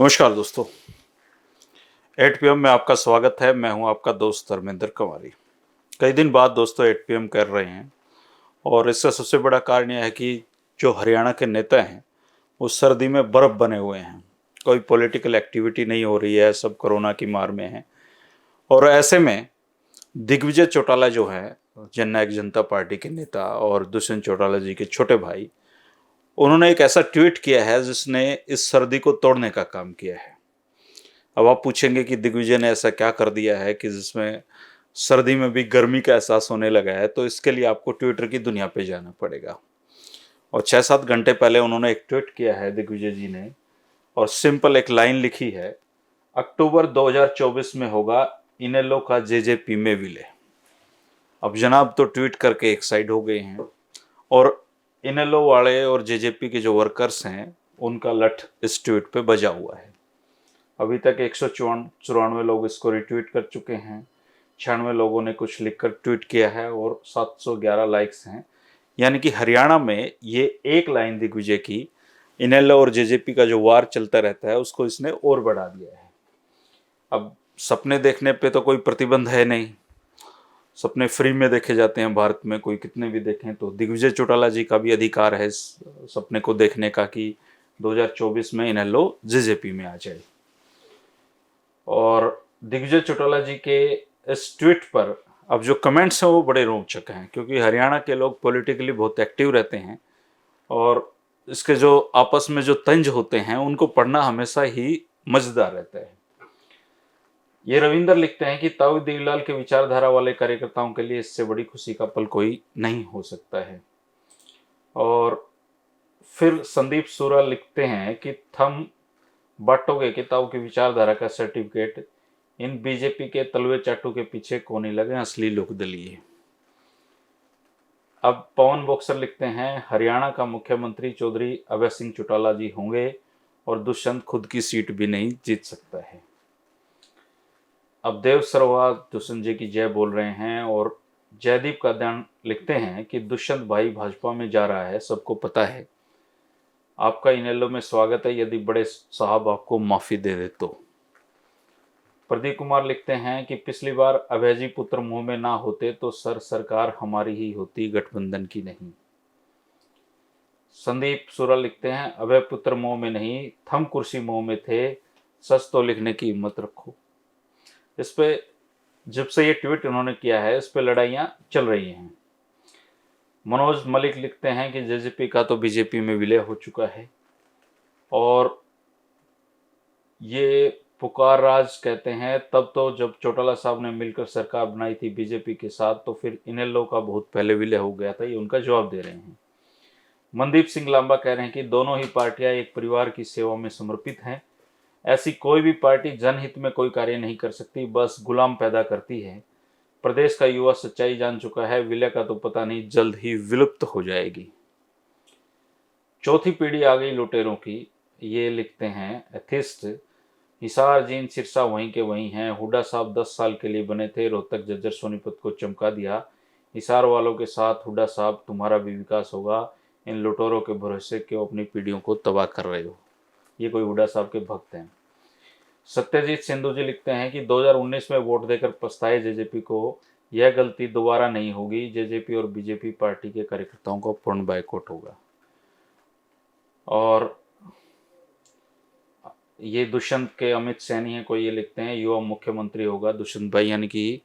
नमस्कार दोस्तों, 8 PM में आपका स्वागत है। मैं हूं आपका दोस्त धर्मेंद्र कुमारी। कई दिन बाद दोस्तों 8 PM कर रहे हैं और इसका सबसे बड़ा कारण यह है कि जो हरियाणा के नेता हैं वो सर्दी में बर्फ़ बने हुए हैं। कोई पॉलिटिकल एक्टिविटी नहीं हो रही है, सब कोरोना की मार में हैं। और ऐसे में दिग्विजय चौटाला जो है जननायक जनता पार्टी के नेता और दुष्यंत चौटाला जी के छोटे भाई, उन्होंने एक ऐसा ट्वीट किया है जिसने इस सर्दी को तोड़ने का काम किया है। अब आप पूछेंगे कि दिग्विजय ने ऐसा क्या कर दिया है कि जिसमें सर्दी में भी गर्मी का एहसास होने लगा है, तो इसके लिए आपको ट्विटर की दुनिया पे जाना पड़ेगा। और 6-7 घंटे पहले उन्होंने एक ट्वीट किया है दिग्विजय जी ने, और सिंपल एक लाइन लिखी है, अक्टूबर 2024 में होगा इनेलो का जेजेपी में विलय। अब जनाब तो ट्वीट करके एक साइड हो गए हैं और इनेलो वाले और जेजेपी के जो वर्कर्स हैं उनका लठ इस ट्वीट पे बजा हुआ है। अभी तक 194 लोग इसको रिट्वीट कर चुके हैं, 96 लोगों ने कुछ लिखकर ट्वीट किया है और 711 लाइक्स हैं। यानी कि हरियाणा में ये एक लाइन दिग्विजय की इनेलो और जेजेपी का जो वार चलता रहता है उसको इसने और बढ़ा दिया है। अब सपने देखने पे तो कोई प्रतिबंध है नहीं, सपने फ्री में देखे जाते हैं भारत में, कोई कितने भी देखें। तो दिग्विजय चौटाला जी का भी अधिकार है इस सपने को देखने का कि 2024 में इनेलो जेजेपी में आ जाए। और दिग्विजय चौटाला जी के इस ट्वीट पर अब जो कमेंट्स हैं वो बड़े रोचक हैं, क्योंकि हरियाणा के लोग पॉलिटिकली बहुत एक्टिव रहते हैं और इसके जो आपस में जो तंज होते हैं उनको पढ़ना हमेशा ही मजेदार रहता है। ये रविंदर लिखते हैं कि ताऊ देवीलाल के विचारधारा वाले कार्यकर्ताओं के लिए इससे बड़ी खुशी का पल कोई नहीं हो सकता है। और फिर संदीप सूरा लिखते हैं कि थम बांटोगे कि ताऊ की विचारधारा का सर्टिफिकेट, इन बीजेपी के तलवे चाटू के पीछे कोने लगे असली लोग दलीय। अब पवन बॉक्सर लिखते हैं, हरियाणा का मुख्यमंत्री चौधरी अभय सिंह चौटाला जी होंगे और दुष्यंत खुद की सीट भी नहीं जीत सकता है। अब देव सरवा दुष्यंत जी की जय बोल रहे हैं और जयदीप का ध्यान लिखते हैं कि दुष्यंत भाई भाजपा में जा रहा है, सबको पता है। आपका इनेलो में स्वागत है, यदि बड़े साहब आपको माफी दे दे तो। प्रदीप कुमार लिखते हैं कि पिछली बार अभय जी पुत्र मुंह में ना होते तो सरकार हमारी ही होती, गठबंधन की नहीं। संदीप सुरा लिखते हैं, अभय पुत्र मुंह में नहीं, थम कुर्सी मुंह में थे, सच तो लिखने की हिम्मत रखो। इस पे जब से ये ट्वीट उन्होंने किया है इस पे लड़ाइयां चल रही हैं। मनोज मलिक लिखते हैं कि जेजेपी का तो बीजेपी में विलय हो चुका है और ये पुकार राज कहते हैं, तब तो जब चौटाला साहब ने मिलकर सरकार बनाई थी बीजेपी के साथ, तो फिर इनेलो का बहुत पहले विलय हो गया था। ये उनका जवाब दे रहे हैं। मनदीप सिंह लांबा कह रहे हैं कि दोनों ही पार्टियां एक परिवार की सेवा में समर्पित हैं। ऐसी कोई भी पार्टी जनहित में कोई कार्य नहीं कर सकती, बस गुलाम पैदा करती है। प्रदेश का युवा सच्चाई जान चुका है, विलय का तो पता नहीं, जल्द ही विलुप्त हो जाएगी। चौथी पीढ़ी आ गई लुटेरों की, ये लिखते हैं एथिस्ट। हिसार जींद सिरसा वहीं के वहीं हैं। हुड्डा साहब 10 साल के लिए बने थे, रोहतक जज्जर सोनीपत को चमका दिया। हिसार वालों के साथ हुड्डा साहब, तुम्हारा भी विकास होगा। इन लुटेरों के भरोसे क्यों अपनी पीढ़ियों को तबाह कर रहे हो। ये कोई हुड्डा साहब के भक्त हैं। सत्यजीत सिंधु जी लिखते हैं कि 2019 में वोट देकर पछताए जेजेपी को, यह गलती दोबारा नहीं होगी। जेजेपी और बीजेपी पार्टी के कार्यकर्ताओं को पूर्ण बाइकआउट होगा। और ये दुष्यंत के अमित सैनी है कोई, ये लिखते हैं युवा मुख्यमंत्री होगा दुष्यंत भाई, यानी कि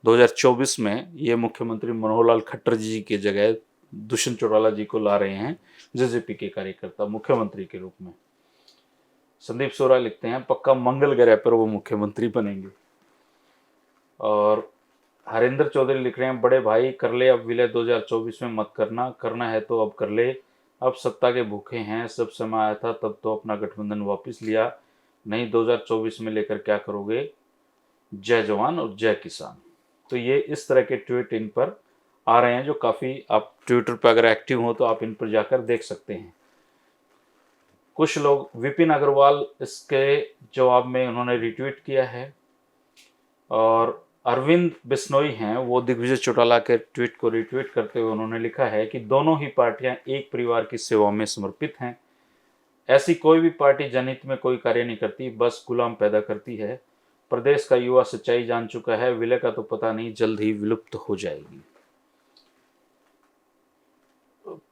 2024 में ये मुख्यमंत्री मनोहर लाल खट्टर जी की जगह दुष्यंत चौटाला जी को ला रहे हैं जेजेपी के कार्यकर्ता मुख्यमंत्री के रूप में। संदीप सोरा लिखते हैं पक्का मंगल ग्रह पर वो मुख्यमंत्री बनेंगे। और हरिंदर चौधरी लिख रहे हैं, बड़े भाई कर ले अब विलय, 2024 में मत करना, करना है तो अब कर ले, अब सत्ता के भूखे हैं, सब समय आया था तब तो अपना गठबंधन वापस लिया, नहीं 2024 में लेकर क्या करोगे, जय जवान और जय किसान। तो ये इस तरह के ट्वीट इन पर आ रहे हैं जो काफ़ी, आप ट्विटर पर अगर एक्टिव हो तो आप इन पर जाकर देख सकते हैं। कुछ लोग, विपिन अग्रवाल इसके जवाब में उन्होंने रिट्वीट किया है, और अरविंद बिश्नोई हैं वो दिग्विजय चौटाला के ट्वीट को रिट्वीट करते हुए उन्होंने लिखा है कि दोनों ही पार्टियां एक परिवार की सेवा में समर्पित हैं। ऐसी कोई भी पार्टी जनहित में कोई कार्य नहीं करती, बस गुलाम पैदा करती है। प्रदेश का युवा सच्चाई जान चुका है, विलय का तो पता नहीं, जल्द ही विलुप्त हो जाएगी।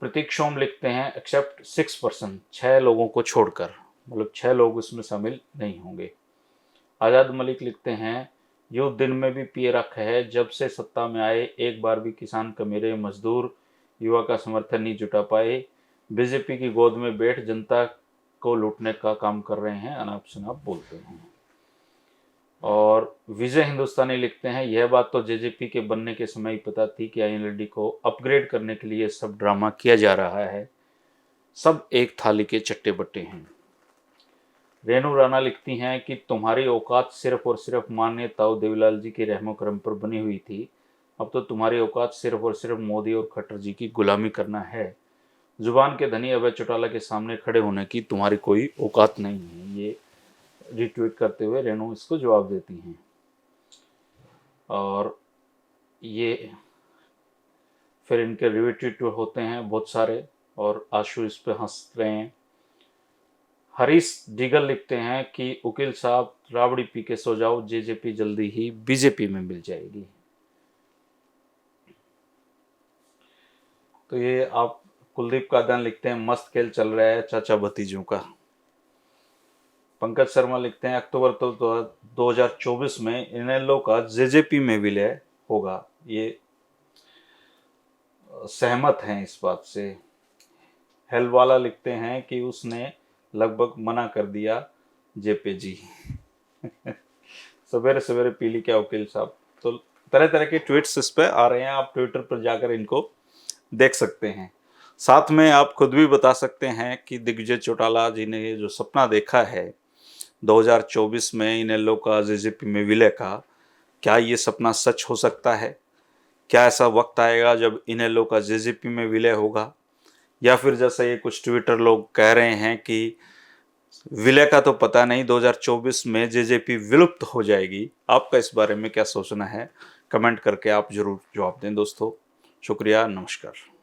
प्रतीक सोम लिखते हैं एक्सेप्ट 6%, 6 लोगों को छोड़कर, मतलब 6 लोग उसमें शामिल नहीं होंगे। आजाद मलिक लिखते हैं युद्ध दिन में भी पिए रखा है, जब से सत्ता में आए एक बार भी किसान कमेरे मजदूर युवा का समर्थन नहीं जुटा पाए, बीजेपी की गोद में बैठ जनता को लूटने का काम कर रहे हैं, अनाप शनाप बोलते हैं। और विजय हिंदुस्तानी लिखते हैं यह बात तो जेजेपी के बनने के समय ही पता थी कि आईएनएलडी को अपग्रेड करने के लिए सब ड्रामा किया जा रहा है, सब एक थाली के चट्टे बट्टे हैं। रेणु राणा लिखती हैं कि तुम्हारी औकात सिर्फ और सिर्फ माननीय ताऊ देवीलाल जी के रहमो करम पर बनी हुई थी, अब तो तुम्हारी औकात सिर्फ और सिर्फ मोदी और खट्टर जी की गुलामी करना है। जुबान के धनी अभय चौटाला के सामने खड़े होने की तुम्हारी कोई औकात नहीं है। ये रिट्वीट करते हुए रेणु इसको जवाब देती हैं। और ये फिर इनके रिट्वीट होते हैं बहुत सारे, और आशु इस पे हंस रहे हैं। हरीश डिगल लिखते हैं कि उकील साहब राबड़ी पी के सो जाओ, जेजेपी जल्दी ही बीजेपी में मिल जाएगी। तो ये आप कुलदीप कादन लिखते हैं मस्त खेल चल रहा है चाचा भतीजों का। पंकज शर्मा लिखते हैं अक्टूबर तो 2024 में इनेलो का जेजेपी में विलय होगा, ये सहमत हैं इस बात से। हेलवाला लिखते हैं कि उसने लगभग मना कर दिया जेपी जी। सवेरे सवेरे पीली क्या वकील साहब। तो तरह तरह के ट्वीट्स इस पे आ रहे हैं, आप ट्विटर पर जाकर इनको देख सकते हैं। साथ में आप खुद भी बता सकते हैं कि दिग्विजय चौटाला जी ने जो सपना देखा है 2024 में इनेलो का जेजेपी में विलय का, क्या ये सपना सच हो सकता है? क्या ऐसा वक्त आएगा जब इनेलो का जेजेपी में विलय होगा, या फिर जैसा ये कुछ ट्विटर लोग कह रहे हैं कि विलय का तो पता नहीं, 2024 में जेजेपी विलुप्त हो जाएगी? आपका इस बारे में क्या सोचना है? कमेंट करके आप जरूर जवाब दें दोस्तों। शुक्रिया, नमस्कार।